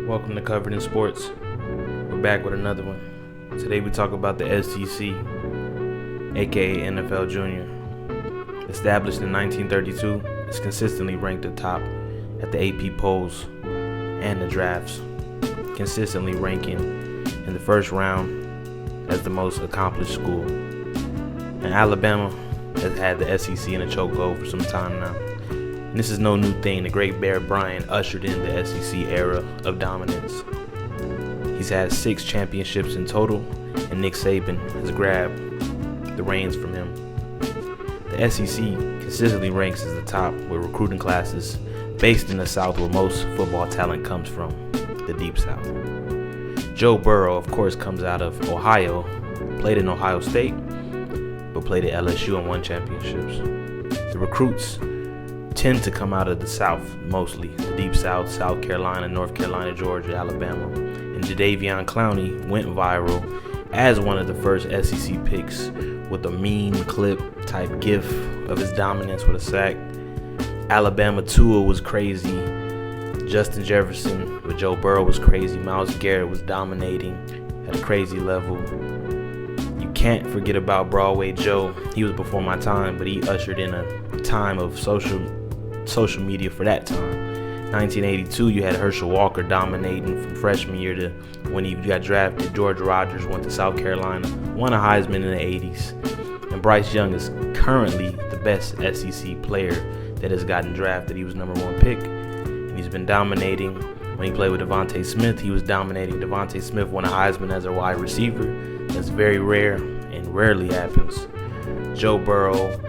Welcome to Covered in Sports. We're back with another one. Today we talk about the SEC, aka NFL Junior. Established in 1932, it's consistently ranked atop at the AP polls and the drafts, consistently ranking in the first round as the most accomplished school. And Alabama has had the SEC in a chokehold for some time now. And this is no new thing. The great Bear Bryant ushered in the SEC era of dominance. He's had 6 championships in total, and Nick Saban has grabbed the reins from him. The SEC consistently ranks as the top with recruiting classes based in the South, where most football talent comes from, the Deep South. Joe Burrow, of course, comes out of Ohio, played in Ohio State, but played at LSU and won championships. The recruits tend to come out of the South, mostly the Deep South, South Carolina, North Carolina, Georgia, Alabama. And Jadeveon Clowney went viral as one of the first SEC picks with a meme clip type gif of his dominance with a sack. Alabama Tua was crazy. Justin Jefferson with Joe Burrow was crazy. Myles Garrett was dominating at a crazy level. You can't forget about Broadway Joe. He was before my time, but he ushered in a time of social media for that time. 1982, you had Herschel Walker dominating from freshman year to when he got drafted. George Rogers went to South Carolina, won a Heisman in the 80s. And Bryce Young is currently the best SEC player that has gotten drafted. He was number 1 pick, and he's been dominating. When he played with Devontae Smith, he was dominating. Devontae Smith won a Heisman as a wide receiver. That's very rare and rarely happens. Joe Burrow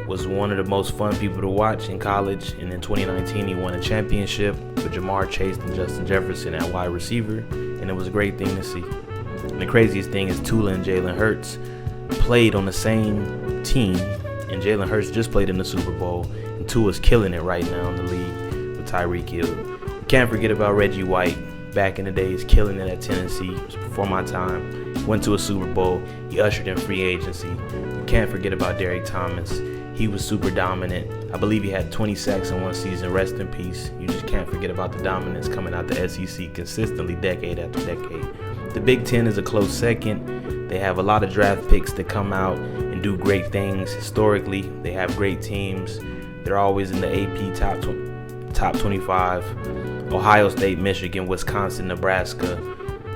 was one of the most fun people to watch in college, and in 2019 he won a championship with Jamar Chase and Justin Jefferson at wide receiver, and it was a great thing to see. And the craziest thing is Tua and Jalen Hurts played on the same team, and Jalen Hurts just played in the Super Bowl, and Tua's killing it right now in the league with Tyreek Hill. You can't forget about Reggie White. Back in the days, killing it at Tennessee. It was before my time. Went to a Super Bowl. He ushered in free agency. You can't forget about Derrick Thomas. He was super dominant. I believe he had 20 sacks in one season. Rest in peace. You just can't forget about the dominance coming out the SEC consistently decade after decade. The Big Ten is a close second. They have a lot of draft picks that come out and do great things. Historically, they have great teams. They're always in the AP top 25. Ohio State, Michigan, Wisconsin, Nebraska.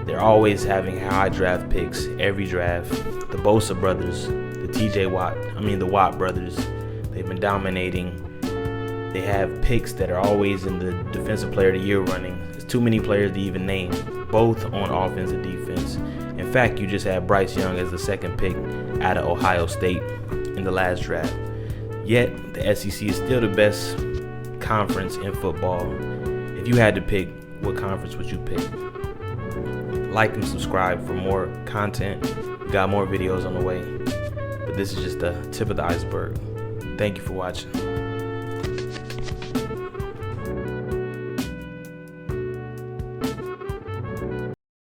They're always having high draft picks every draft. The Bosa brothers, the Watt brothers, they've been dominating. They have picks that are always in the Defensive Player of the Year running. There's too many players to even name, both on offense and defense. In fact, you just had Bryce Young as the 2nd pick out of Ohio State in the last draft. Yet, the SEC is still the best conference in football. If you had to pick, what conference would you pick? Like and subscribe for more content. We got more videos on the way. But this is just the tip of the iceberg. Thank you for watching.